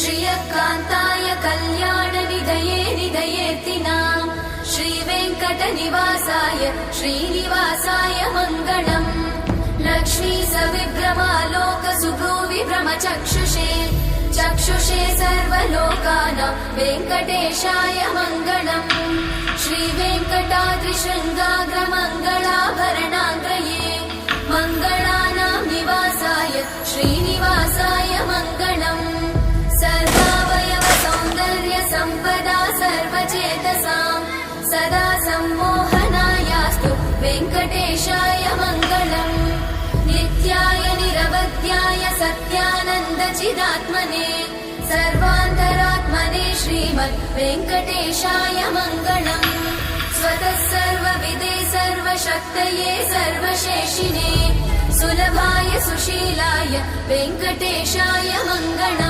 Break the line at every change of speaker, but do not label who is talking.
श्रियकान्ताय कल्याणनिधये निधयेऽर्तिनाम् श्रीवेङ्कटनिवासाय श्रीनिवासाय मङ्गलम्। लक्ष्मी सविभ्रमालोकसुभ्रूविभ्रमचक्षुषे चक्षुषे सर्वलोकानां वेङ्कटेशाय मङ्गलम्। श्रीवेङ्कटाद्रिशृङ्गाग्रमङ्गलाभरणाङ्गये मङ्गलानां निवासाय श्रीनिवासाय मङ्गलम्। सर्वावयव सौन्दर्य सम्पदा सर्वचेतसां सदा सम्मोहनायास्तु वेङ्कटेशाय मङ्गलम्। नित्याय निरवध्याय सत्यानन्दचिदात्मने सर्वान्तरात्मने श्रीमद् वेङ्कटेशाय मङ्गलम्। स्वतः सर्वविदे सर्वशक्तये सर्वशेषिणे सुलभाय सुशीलाय वेङ्कटेशाय मङ्गलम्।